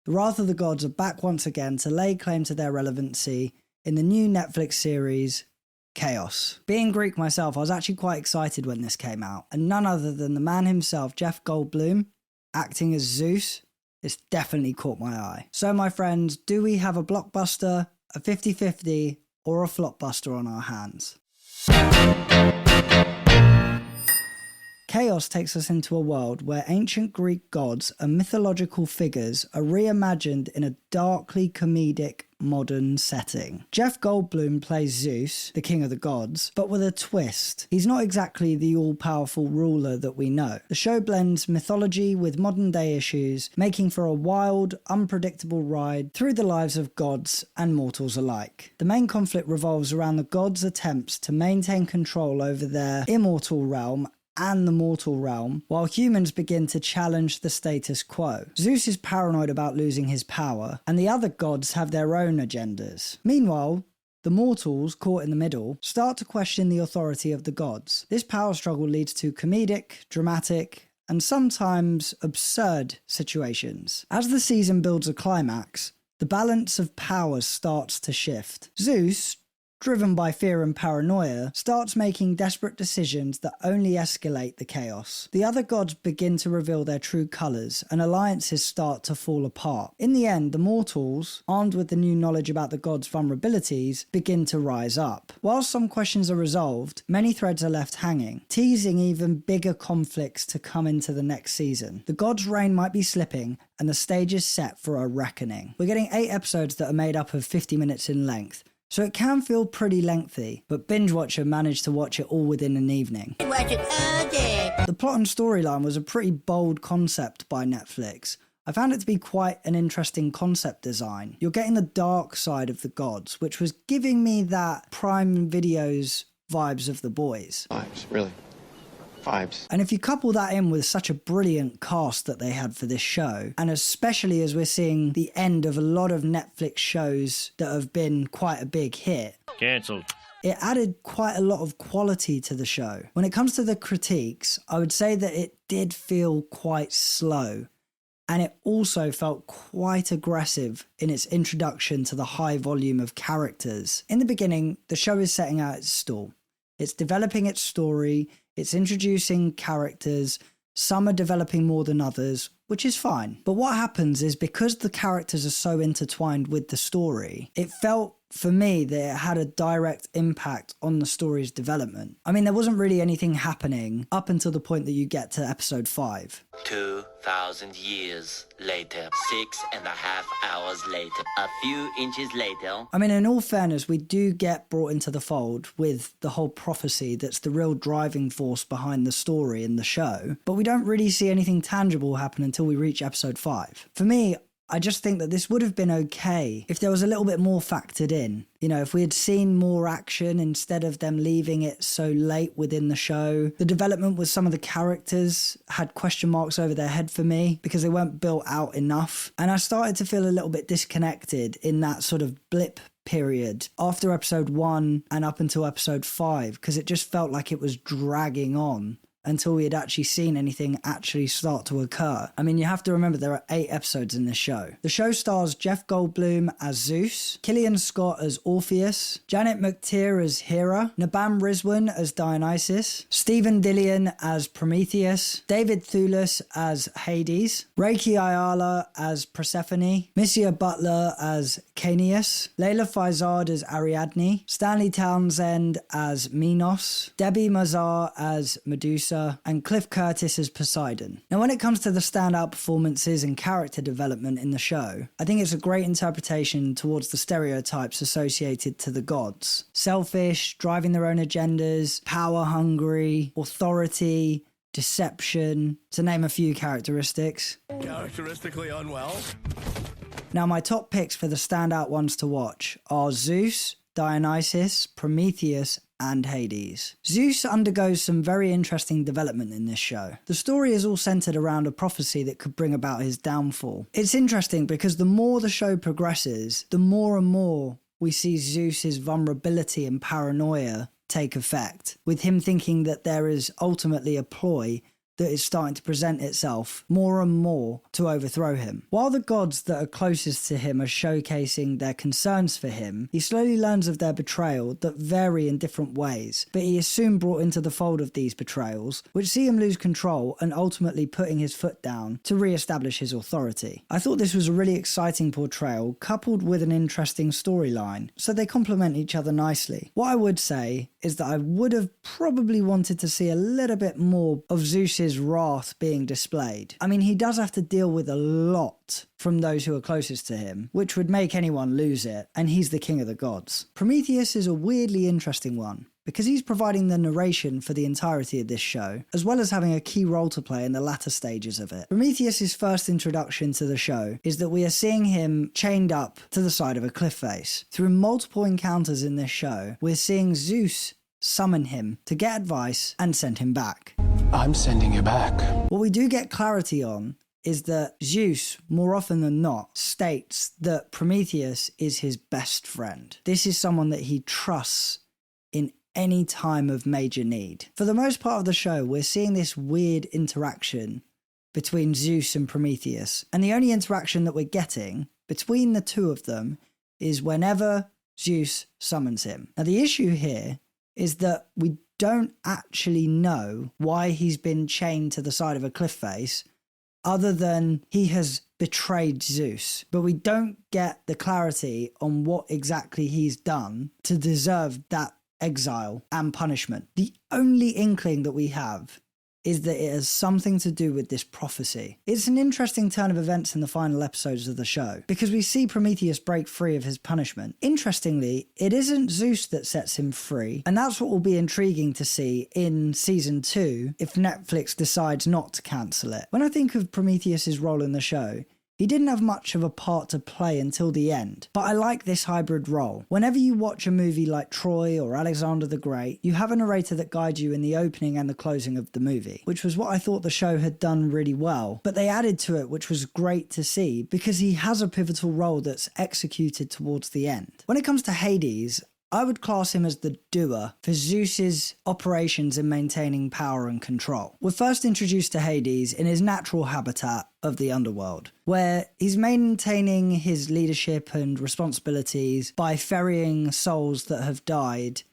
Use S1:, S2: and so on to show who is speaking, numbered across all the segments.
S1: The wrath of the gods are back once again to lay claim to their relevancy in the new Netflix series, Kaos. Being Greek myself, I was actually quite excited when this came out, and none other than the man himself, Jeff Goldblum, acting as Zeus, this definitely caught my eye. So my friends, do we have a blockbuster, a 50-50, or a flopbuster on our hands? Kaos takes us into a world where ancient Greek gods and mythological figures are reimagined in a darkly comedic modern setting. Jeff Goldblum plays Zeus, the king of the gods, but with a twist. He's not exactly the all-powerful ruler that we know. The show blends mythology with modern-day issues, making for a wild, unpredictable ride through the lives of gods and mortals alike. The main conflict revolves around the gods' attempts to maintain control over their immortal realm and the mortal realm, while humans begin to challenge the status quo. Zeus is paranoid about losing his power, and the other gods have their own agendas. Meanwhile, the mortals, caught in the middle, start to question the authority of the gods. This power struggle leads to comedic, dramatic, and sometimes absurd situations. As the season builds a climax, the balance of power starts to shift. Zeus, driven by fear and paranoia, starts making desperate decisions that only escalate the chaos. The other gods begin to reveal their true colours, and alliances start to fall apart. In the end, the mortals, armed with the new knowledge about the gods' vulnerabilities, begin to rise up. While some questions are resolved, many threads are left hanging, teasing even bigger conflicts to come into the next season. The gods' reign might be slipping, and the stage is set for a reckoning. We're getting 8 episodes that are made up of 50 minutes in length, so it can feel pretty lengthy, but Binge Watcher managed to watch it all within an evening. The plot and storyline was a pretty bold concept by Netflix. I found it to be quite an interesting concept design. You're getting the dark side of the gods, which was giving me that Prime Video's vibes of The Boys.
S2: Vibes, really. Vibes.
S1: And if you couple that in with such a brilliant cast that they had for this show, and especially as we're seeing the end of a lot of Netflix shows that have been quite a big hit,
S3: cancelled,
S1: it added quite a lot of quality to the show. When it comes to the critiques, I would say that it did feel quite slow, and it also felt quite aggressive in its introduction to the high volume of characters. In the beginning, the show is setting out its stall. It's developing its story, it's introducing characters, some are developing more than others, which is fine. But what happens is, because the characters are so intertwined with the story, it felt for me that it had a direct impact on the story's development. I mean, there wasn't really anything happening up until the point that you get to episode 5.
S4: 2,000 years later, 6.5 hours later, a few inches later.
S1: I mean, in all fairness, we do get brought into the fold with the whole prophecy that's the real driving force behind the story in the show, but we don't really see anything tangible happen until we reach episode 5. For me, I just think that this would have been okay if there was a little bit more factored in. You know, if we had seen more action instead of them leaving it so late within the show. The development with some of the characters had question marks over their head for me because they weren't built out enough. And I started to feel a little bit disconnected in that sort of blip period after episode 1 and up until episode 5, because it just felt like it was dragging on until we had actually seen anything actually start to occur. I mean, you have to remember there are 8 episodes in this show. The show stars Jeff Goldblum as Zeus, Killian Scott as Orpheus, Janet McTeer as Hera, Nabam Rizwan as Dionysus, Stephen Dillion as Prometheus, David Thewlis as Hades, Reiki Ayala as Persephone, Missia Butler as Caeneus, Layla Faizad as Ariadne, Stanley Townsend as Minos, Debbie Mazar as Medusa, and Cliff Curtis as Poseidon. Now, when it comes to the standout performances and character development in the show, I think it's a great interpretation towards the stereotypes associated to the gods. Selfish, driving their own agendas, power hungry, authority, deception, to name a few characteristics.
S3: characteristically unwell.
S1: Now, my top picks for the standout ones to watch are Zeus, Dionysus, Prometheus, and Hades. Zeus undergoes some very interesting development in this show. The story is all centered around a prophecy that could bring about his downfall. It's interesting because the more the show progresses, the more and more we see Zeus's vulnerability and paranoia take effect, with him thinking that there is ultimately a ploy that is starting to present itself more and more to overthrow him. While the gods that are closest to him are showcasing their concerns for him, he slowly learns of their betrayal that vary in different ways, but he is soon brought into the fold of these betrayals, which see him lose control and ultimately putting his foot down to re-establish his authority. I thought this was a really exciting portrayal, coupled with an interesting storyline, so they complement each other nicely. What I would say is that I would have probably wanted to see a little bit more of Zeus's wrath being displayed. I mean, he does have to deal with a lot from those who are closest to him, which would make anyone lose it, and he's the king of the gods. Prometheus is a weirdly interesting one, because he's providing the narration for the entirety of this show, as well as having a key role to play in the latter stages of it. Prometheus' first introduction to the show is that we are seeing him chained up to the side of a cliff face. Through multiple encounters in this show, we're seeing Zeus summon him to get advice and send him back.
S2: I'm sending you back.
S1: What we do get clarity on is that Zeus, more often than not, states that Prometheus is his best friend. This is someone that he trusts in any time of major need. For the most part of the show, we're seeing this weird interaction between Zeus and Prometheus, and the only interaction that we're getting between the two of them is whenever Zeus summons him. Now, the issue here is that we don't actually know why he's been chained to the side of a cliff face, other than he has betrayed Zeus. But we don't get the clarity on what exactly he's done to deserve that exile and punishment. The only inkling that we have is that it has something to do with this prophecy. It's an interesting turn of events in the final episodes of the show, because we see Prometheus break free of his punishment. Interestingly, it isn't Zeus that sets him free, and that's what will be intriguing to see in season 2 if Netflix decides not to cancel it. When I think of Prometheus's role in the show, he didn't have much of a part to play until the end, but I like this hybrid role. Whenever you watch a movie like Troy or Alexander the Great, you have a narrator that guides you in the opening and the closing of the movie, which was what I thought the show had done really well, but they added to it, which was great to see, because he has a pivotal role that's executed towards the end. When it comes to Hades, I would class him as the doer for Zeus's operations in maintaining power and control. We're first introduced to Hades in his natural habitat of the underworld, where he's maintaining his leadership and responsibilities by ferrying souls that have died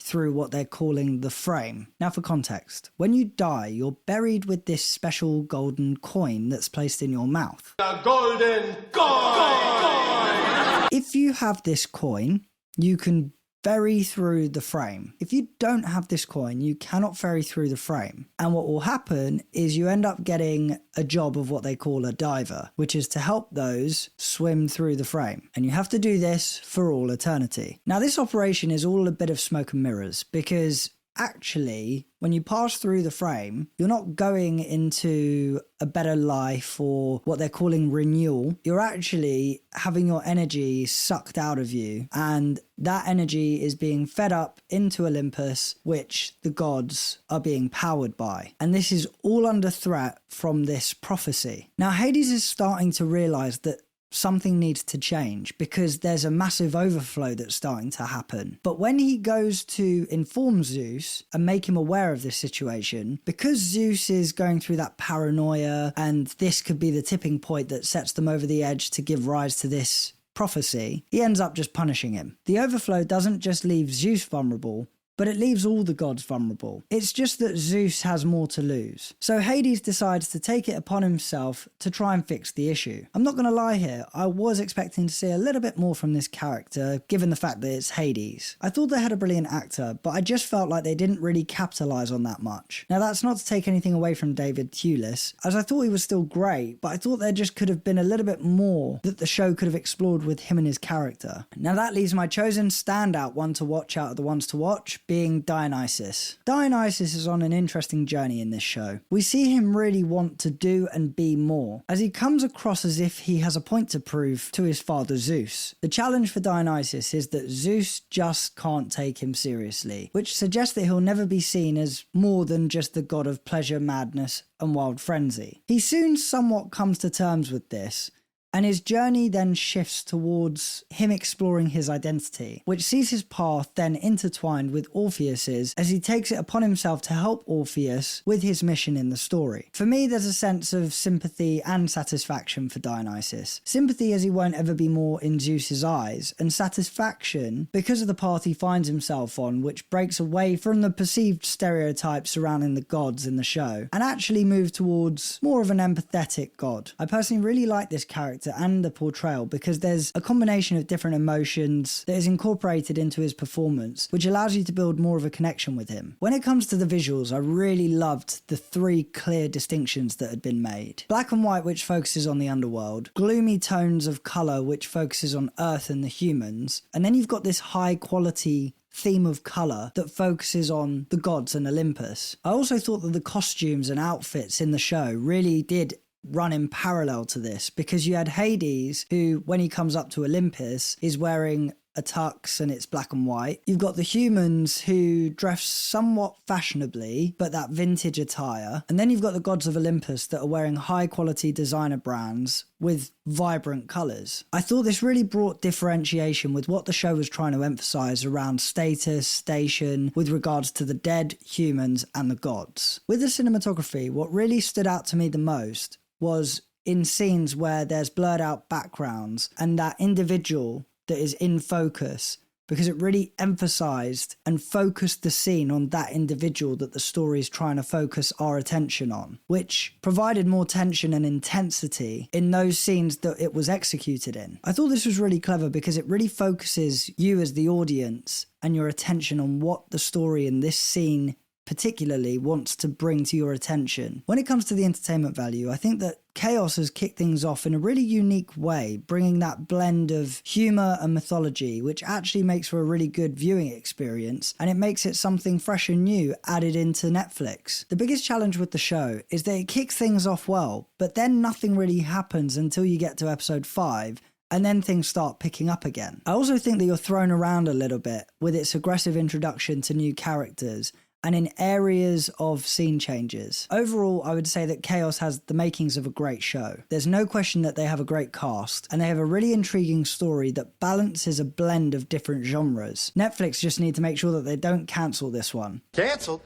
S1: through what they're calling the frame. Now, for context, when you die, you're buried with this special golden coin that's placed in your mouth.
S3: A golden coin!
S1: If you have this coin, you can ferry through the frame. If you don't have this coin, you cannot ferry through the frame. And what will happen is you end up getting a job of what they call a diver, which is to help those swim through the frame. And you have to do this for all eternity. Now, this operation is all a bit of smoke and mirrors, because actually, when you pass through the frame, you're not going into a better life or what they're calling renewal. You're actually having your energy sucked out of you, and that energy is being fed up into Olympus, which the gods are being powered by. And this is all under threat from this prophecy. Now, Hades is starting to realize that something needs to change, because there's a massive overflow that's starting to happen. But when he goes to inform Zeus and make him aware of this situation, because Zeus is going through that paranoia, and this could be the tipping point that sets them over the edge to give rise to this prophecy, he ends up just punishing him. The overflow doesn't just leave Zeus vulnerable, but it leaves all the gods vulnerable. It's just that Zeus has more to lose. So Hades decides to take it upon himself to try and fix the issue. I'm not going to lie here, I was expecting to see a little bit more from this character, given the fact that it's Hades. I thought they had a brilliant actor, but I just felt like they didn't really capitalise on that much. Now, that's not to take anything away from David Thewlis, as I thought he was still great, but I thought there just could have been a little bit more that the show could have explored with him and his character. Now, that leaves my chosen standout one to watch out of the ones to watch being Dionysus. Dionysus is on an interesting journey in this show. We see him really want to do and be more, as he comes across as if he has a point to prove to his father Zeus. The challenge for Dionysus is that Zeus just can't take him seriously, which suggests that he'll never be seen as more than just the god of pleasure, madness, and wild frenzy. He soon somewhat comes to terms with this, And his journey then shifts towards him exploring his identity, which sees his path then intertwined with Orpheus's as he takes it upon himself to help Orpheus with his mission in the story. For me, there's a sense of sympathy and satisfaction for Dionysus. Sympathy as he won't ever be more in Zeus's eyes, and satisfaction because of the path he finds himself on, which breaks away from the perceived stereotypes surrounding the gods in the show, and actually move towards more of an empathetic god. I personally really like this character and the portrayal because there's a combination of different emotions that is incorporated into his performance, which allows you to build more of a connection with him. When it comes to the visuals, I really loved the three clear distinctions that had been made. Black and white, which focuses on the underworld, gloomy tones of colour, which focuses on Earth and the humans, and then you've got this high quality theme of colour that focuses on the gods and Olympus. I also thought that the costumes and outfits in the show really did run in parallel to this, because you had Hades, who when he comes up to Olympus is wearing a tux and it's black and white. You've got the humans who dress somewhat fashionably, but that vintage attire. And then you've got the gods of Olympus that are wearing high quality designer brands with vibrant colours. I thought this really brought differentiation with what the show was trying to emphasise around status, station, with regards to the dead, humans and the gods. With the cinematography, what really stood out to me the most was in scenes where there's blurred out backgrounds and that individual that is in focus, because it really emphasized and focused the scene on that individual that the story is trying to focus our attention on, which provided more tension and intensity in those scenes that it was executed in. I thought this was really clever because it really focuses you as the audience and your attention on what the story in this scene particularly wants to bring to your attention. When it comes to the entertainment value, I think that Kaos has kicked things off in a really unique way, bringing that blend of humour and mythology, which actually makes for a really good viewing experience, and it makes it something fresh and new added into Netflix. The biggest challenge with the show is that it kicks things off well, but then nothing really happens until you get to episode 5, and then things start picking up again. I also think that you're thrown around a little bit with its aggressive introduction to new characters, and in areas of scene changes. Overall, I would say that Kaos has the makings of a great show. There's no question that they have a great cast, and they have a really intriguing story that balances a blend of different genres. Netflix just need to make sure that they don't cancel this one.
S2: Cancelled?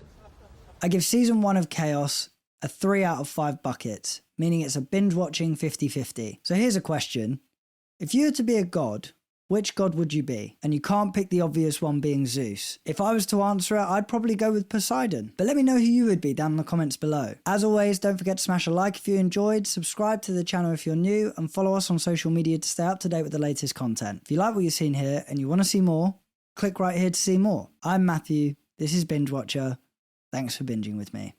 S1: I give season 1 of Kaos a 3 out of 5 buckets, meaning it's a binge-watching 50-50. So here's a question. If you were to be a god, which god would you be? And you can't pick the obvious one being Zeus. If I was to answer it, I'd probably go with Poseidon. But let me know who you would be down in the comments below. As always, don't forget to smash a like if you enjoyed, subscribe to the channel if you're new, and follow us on social media to stay up to date with the latest content. If you like what you've seen here and you want to see more, click right here to see more. I'm Matthew, this is Binge Watcher. Thanks for binging with me.